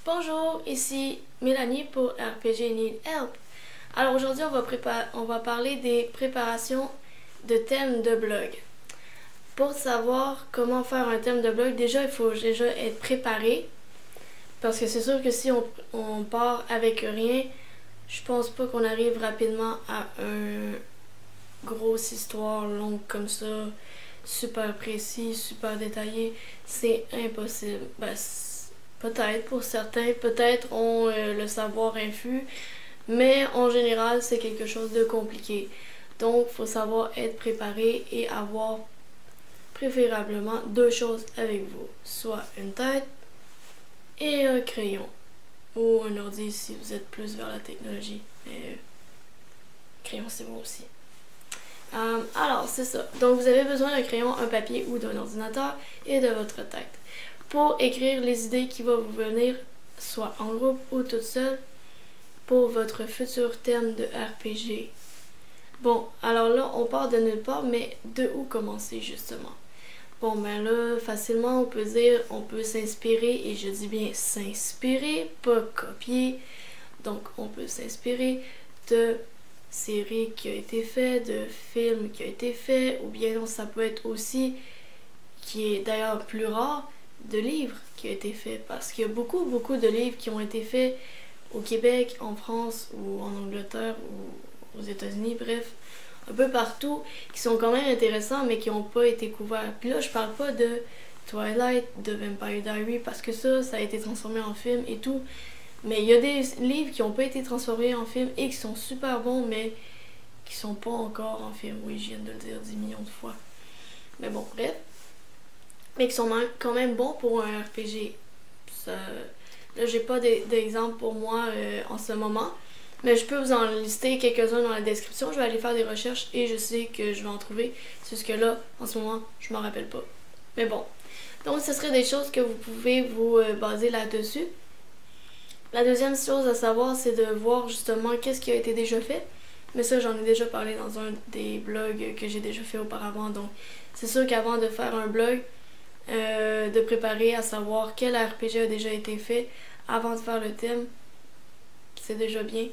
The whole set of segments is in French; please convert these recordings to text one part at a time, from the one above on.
Bonjour, ici Mélanie pour RPG Need Help. Alors aujourd'hui, on va parler des préparations de thèmes de blog. Pour savoir comment faire un thème de blog, déjà il faut déjà être préparé. Parce que c'est sûr que si on part avec rien, je pense pas qu'on arrive rapidement à une grosse histoire longue comme ça, super précis, super détaillé. C'est impossible. Peut-être pour certains, peut-être ont le savoir infus, mais en général, c'est quelque chose de compliqué. Donc, il faut savoir être préparé et avoir préférablement deux choses avec vous, soit une tête et un crayon, ou un ordi si vous êtes plus vers la technologie, mais crayon c'est bon aussi. Alors, c'est ça. Donc, vous avez besoin d'un crayon, un papier ou d'un ordinateur et de votre tête pour écrire les idées qui vont vous venir, soit en groupe ou toute seule, pour votre futur thème de RPG. Bon, alors là, on part de nulle part, mais de où commencer justement? Bon, ben là, facilement, on peut dire, on peut s'inspirer, et je dis bien s'inspirer, pas copier. Donc, on peut s'inspirer de séries qui ont été faites, de films qui ont été faits, ou bien non, ça peut être aussi, qui est d'ailleurs plus rare, de livres qui ont été faits. Parce qu'il y a beaucoup de livres qui ont été faits au Québec, en France, ou en Angleterre, ou aux États-Unis, bref, un peu partout, qui sont quand même intéressants, mais qui n'ont pas été couverts. Puis là, je parle pas de Twilight, de Vampire Diaries, parce que ça a été transformé en film et tout. Mais il y a des livres qui n'ont pas été transformés en film et qui sont super bons, mais qui sont pas encore en film. Oui, je viens de le dire 10 millions de fois. Mais bon, bref. Mais qui sont quand même bons pour un RPG. Là, j'ai pas d'exemple pour moi en ce moment. Mais je peux vous en lister quelques-uns dans la description. Je vais aller faire des recherches et je sais que je vais en trouver. C'est juste que là, en ce moment, je m'en rappelle pas. Mais bon. Donc, ce serait des choses que vous pouvez vous baser là-dessus. La deuxième chose à savoir, c'est de voir justement qu'est-ce qui a été déjà fait. Mais ça, j'en ai déjà parlé dans un des blogs que j'ai déjà fait auparavant. Donc, c'est sûr qu'avant de faire un blog, de préparer à savoir quel RPG a déjà été fait avant de faire le thème, c'est déjà bien.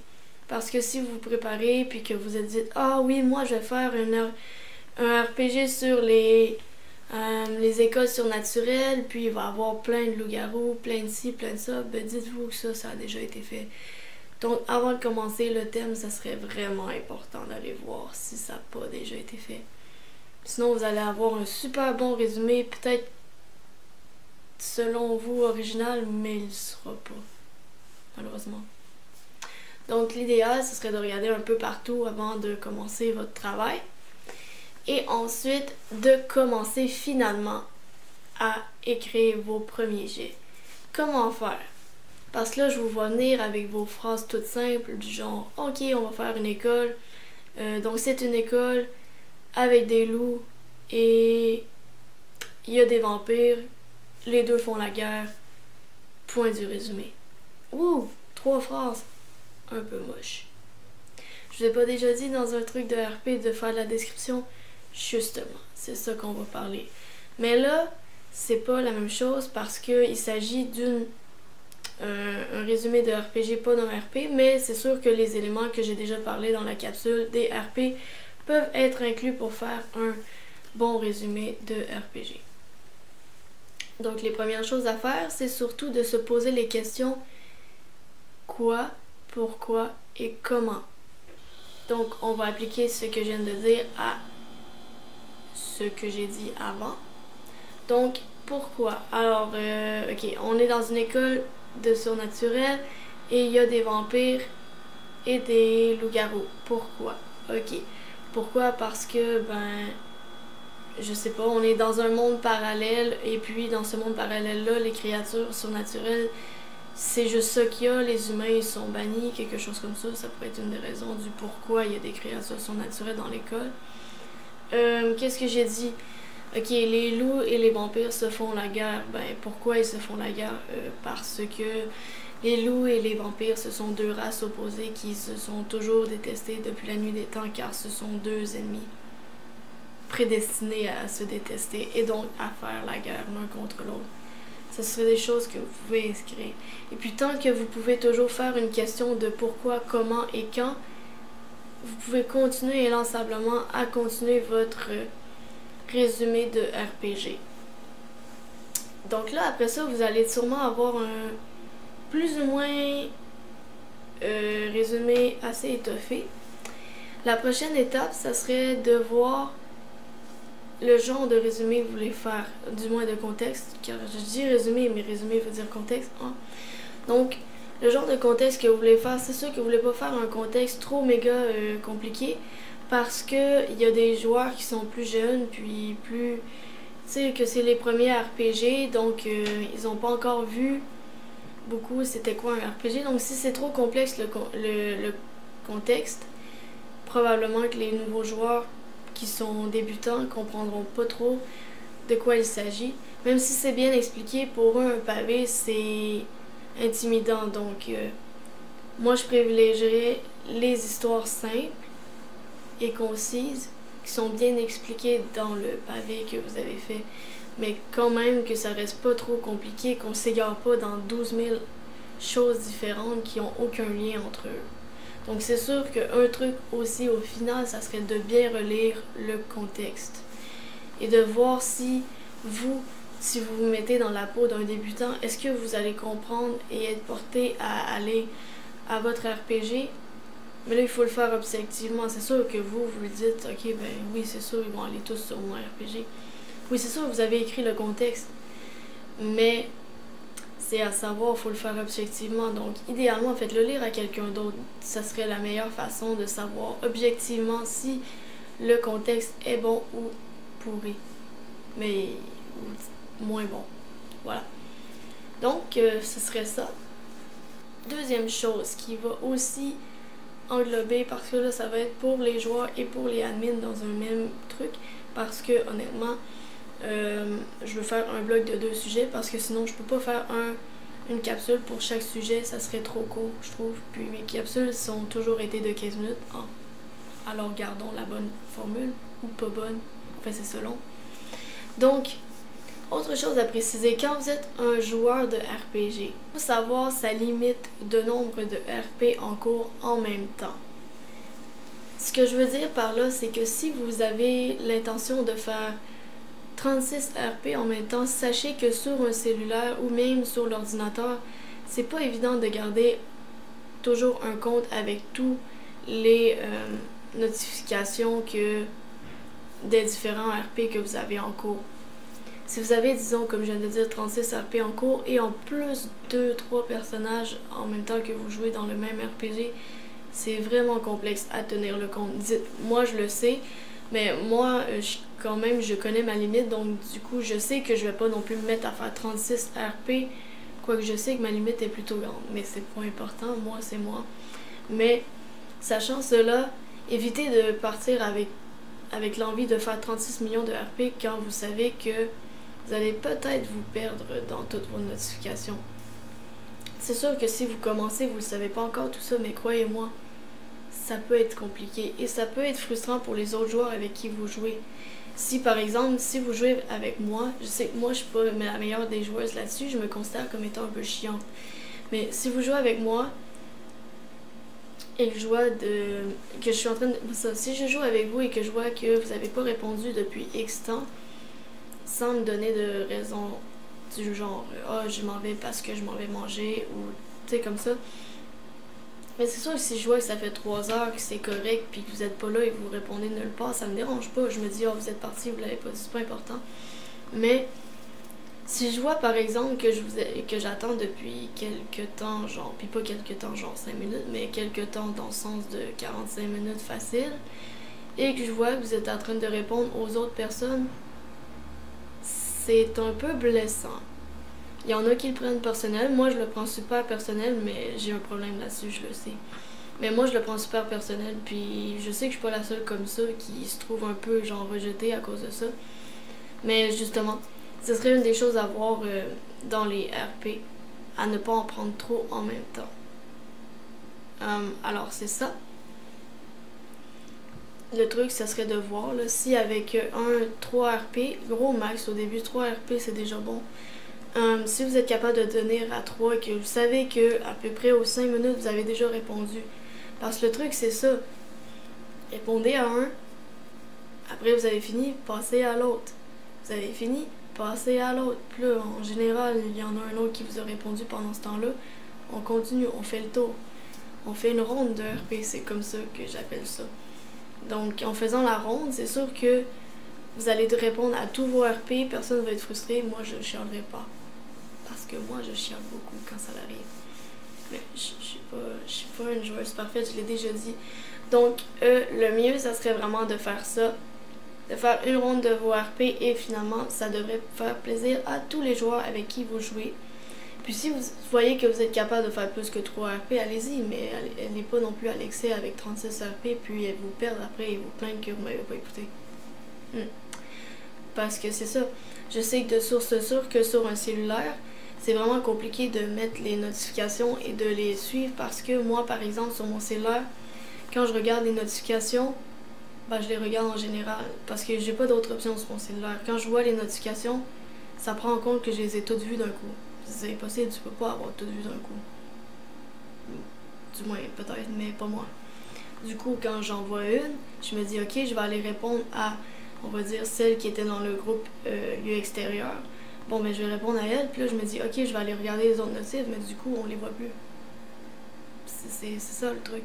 Parce que si vous vous préparez puis que vous êtes dit « Ah oui, moi je vais faire un RPG sur les écoles surnaturelles, puis il va y avoir plein de loups-garous, plein de ci, plein de ça », ben dites-vous que ça a déjà été fait. Donc avant de commencer le thème, ça serait vraiment important d'aller voir si ça n'a pas déjà été fait. Sinon vous allez avoir un super bon résumé, peut-être selon vous original, mais il ne sera pas, malheureusement. Donc l'idéal, ce serait de regarder un peu partout avant de commencer votre travail. Et ensuite, de commencer finalement à écrire vos premiers jets. Comment faire? Parce que là, je vous vois venir avec vos phrases toutes simples, du genre « Ok, on va faire une école. Donc c'est une école avec des loups et il y a des vampires. Les deux font la guerre. Point du résumé. » Ouh! 3 phrases. Un peu moche. Je vous ai pas déjà dit dans un truc de RP de faire de la description? Justement, c'est ça qu'on va parler. Mais là, c'est pas la même chose parce qu'il s'agit un résumé de RPG, pas d'un RP, mais c'est sûr que les éléments que j'ai déjà parlé dans la capsule des RP peuvent être inclus pour faire un bon résumé de RPG. Donc les premières choses à faire, c'est surtout de se poser les questions quoi, pourquoi et comment. Donc on va appliquer ce que je viens de dire à ce que j'ai dit avant. Donc pourquoi? Alors ok, on est dans une école de surnaturel et il y a des vampires et des loups-garous. Pourquoi? Ok. Pourquoi? Parce que je sais pas, on est dans un monde parallèle et puis dans ce monde parallèle-là, les créatures surnaturelles, c'est juste ça qu'il y a, les humains ils sont bannis, quelque chose comme ça. Ça pourrait être une des raisons du pourquoi il y a des créatures surnaturelles dans l'école. Qu'est-ce que j'ai dit? Ok, les loups et les vampires se font la guerre. Ben, pourquoi ils se font la guerre? Parce que les loups et les vampires, ce sont deux races opposées qui se sont toujours détestées depuis la nuit des temps, car ce sont deux ennemis prédestinés à se détester et donc à faire la guerre l'un contre l'autre. Ce serait des choses que vous pouvez inscrire. Et puis tant que vous pouvez toujours faire une question de pourquoi, comment et quand, vous pouvez continuer élancablement à continuer votre résumé de RPG. Donc là, après ça, vous allez sûrement avoir un plus ou moins résumé assez étoffé. La prochaine étape, ça serait de voir le genre de résumé que vous voulez faire, du moins de contexte, car je dis résumé, mais résumé veut dire contexte. Hein? Donc, le genre de contexte que vous voulez faire, c'est sûr que vous voulez pas faire un contexte trop méga compliqué, parce que il y a des joueurs qui sont plus jeunes, puis plus, tu sais, que c'est les premiers RPG, donc ils n'ont pas encore vu beaucoup c'était quoi un RPG. Donc, si c'est trop complexe le contexte, probablement que les nouveaux joueurs qui sont débutants comprendront pas trop de quoi il s'agit. Même si c'est bien expliqué, pour eux, un pavé, c'est intimidant. Donc, moi, je privilégierais les histoires simples et concises qui sont bien expliquées dans le pavé que vous avez fait. Mais quand même que ça reste pas trop compliqué, qu'on s'égare pas dans 12 000 choses différentes qui ont aucun lien entre eux. Donc c'est sûr qu'un truc aussi au final, ça serait de bien relire le contexte et de voir si vous vous mettez dans la peau d'un débutant, est-ce que vous allez comprendre et être porté à aller à votre RPG. Mais là, il faut le faire objectivement. C'est sûr que vous le dites, ok, ben oui, c'est sûr, ils vont aller tous sur mon RPG. Oui, c'est sûr, vous avez écrit le contexte, mais c'est à savoir, il faut le faire objectivement. Donc, idéalement, faites-le lire à quelqu'un d'autre. Ça serait la meilleure façon de savoir objectivement si le contexte est bon ou pourri. Mais, ou moins bon. Voilà. Donc, ce serait ça. Deuxième chose qui va aussi englober, parce que là, ça va être pour les joueurs et pour les admins dans un même truc. Parce que, honnêtement, je veux faire un blog de 2 sujets parce que sinon je peux pas faire une capsule pour chaque sujet, ça serait trop court je trouve. Puis mes capsules sont toujours été de 15 minutes. Alors gardons la bonne formule ou pas bonne, enfin c'est selon. Donc, autre chose à préciser, quand vous êtes un joueur de RPG, il faut savoir sa limite de nombre de RP en cours en même temps. Ce que je veux dire par là, c'est que si vous avez l'intention de faire 36 RP en même temps, sachez que sur un cellulaire ou même sur l'ordinateur, c'est pas évident de garder toujours un compte avec tous les notifications des différents RP que vous avez en cours. Si vous avez, disons, comme je viens de dire, 36 RP en cours et en plus 2-3 personnages en même temps que vous jouez dans le même RPG, c'est vraiment complexe à tenir le compte. Moi, je le sais, mais moi, quand même, je connais ma limite, donc du coup, je sais que je vais pas non plus me mettre à faire 36 RP, quoique je sais que ma limite est plutôt grande, mais c'est pas important, moi, c'est moi. Mais, sachant cela, évitez de partir avec l'envie de faire 36 millions de RP quand vous savez que vous allez peut-être vous perdre dans toutes vos notifications. C'est sûr que si vous commencez, vous ne savez pas encore tout ça, mais croyez-moi, ça peut être compliqué et ça peut être frustrant pour les autres joueurs avec qui vous jouez. Si par exemple, si vous jouez avec moi, je sais que moi je suis pas la meilleure des joueuses là-dessus, je me considère comme étant un peu chiante. Mais si vous jouez avec moi et que je suis en train de... Si je joue avec vous et que je vois que vous n'avez pas répondu depuis X temps, sans me donner de raison du genre je m'en vais parce que je m'en vais manger ou tu sais comme ça. Mais c'est sûr que si je vois que ça fait 3 heures que c'est correct puis que vous êtes pas là et que vous répondez nulle part, ça me dérange pas. Je me dis vous êtes parti, vous l'avez pas dit, c'est pas important. Mais si je vois par exemple que j'attends depuis quelques temps, genre, puis pas quelques temps genre 5 minutes, mais quelques temps dans le sens de 45 minutes facile, et que je vois que vous êtes en train de répondre aux autres personnes, c'est un peu blessant. Il y en a qui le prennent personnel. Moi, je le prends super personnel, mais j'ai un problème là-dessus, je le sais. Mais moi, je le prends super personnel, puis je sais que je suis pas la seule comme ça qui se trouve un peu, genre, rejetée à cause de ça. Mais justement, ce serait une des choses à voir dans les RP, à ne pas en prendre trop en même temps. Alors, c'est ça. Le truc, ça serait de voir, là, si avec 3 RP, gros max au début, 3 RP, c'est déjà bon. Si vous êtes capable de tenir à 3 et que vous savez que à peu près aux 5 minutes, vous avez déjà répondu. Parce que le truc, c'est ça. Répondez à un, après vous avez fini, passez à l'autre. Vous avez fini, passez à l'autre. Puis là, en général, il y en a un autre qui vous a répondu pendant ce temps-là. On continue, on fait le tour. On fait une ronde de RP, c'est comme ça que j'appelle ça. Donc, en faisant la ronde, c'est sûr que vous allez répondre à tous vos RP, personne ne va être frustré, moi je chialerai pas. Parce que moi je chiale beaucoup quand ça arrive. Mais je suis pas une joueuse parfaite, je l'ai déjà dit. Donc, le mieux, ça serait vraiment de faire ça. De faire une ronde de vos RP et finalement, ça devrait faire plaisir à tous les joueurs avec qui vous jouez. Puis si vous voyez que vous êtes capable de faire plus que 3 RP, allez-y, mais elle n'est pas non plus à l'excès avec 36 RP, puis elle vous perd après et vous plaignent que vous m'avez pas écouté. Parce que c'est ça. Je sais que de source sûre que sur un cellulaire, c'est vraiment compliqué de mettre les notifications et de les suivre parce que moi, par exemple, sur mon cellulaire, quand je regarde les notifications, ben, je les regarde en général parce que j'ai pas d'autre option sur mon cellulaire. Quand je vois les notifications, ça prend en compte que je les ai toutes vues d'un coup. C'est impossible, tu peux pas avoir toutes vues d'un coup. Du moins, peut-être, mais pas moi. Du coup, quand j'en vois une, je me dis, ok, je vais aller répondre à, on va dire, celle qui était dans le groupe lieu extérieur. Bon, ben, je vais répondre à elle, puis là, je me dis, ok, je vais aller regarder les autres notifs, mais du coup, on les voit plus. C'est ça le truc.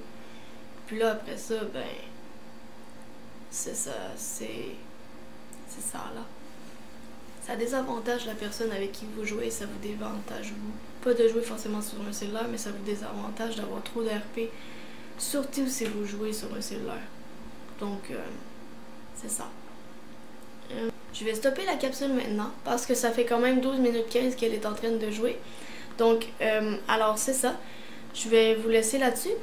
Puis là, après ça, ben, c'est ça, là. Ça désavantage la personne avec qui vous jouez, ça vous désavantage vous. Pas de jouer forcément sur un cellulaire, mais ça vous désavantage d'avoir trop de RP, surtout si vous jouez sur un cellulaire. Donc, c'est ça. Je vais stopper la capsule maintenant, parce que ça fait quand même 12 minutes 15 qu'elle est en train de jouer. Donc, alors c'est ça. Je vais vous laisser là-dessus.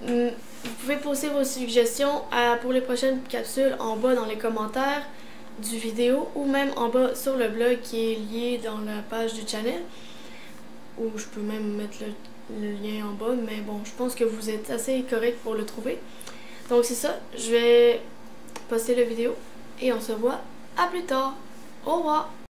Vous pouvez poser vos suggestions pour les prochaines capsules en bas dans les commentaires du vidéo ou même en bas sur le blog qui est lié dans la page du channel, ou je peux même mettre le lien en bas, mais bon, je pense que vous êtes assez correct pour le trouver. Donc c'est ça, je vais poster la vidéo et on se voit à plus tard. Au revoir!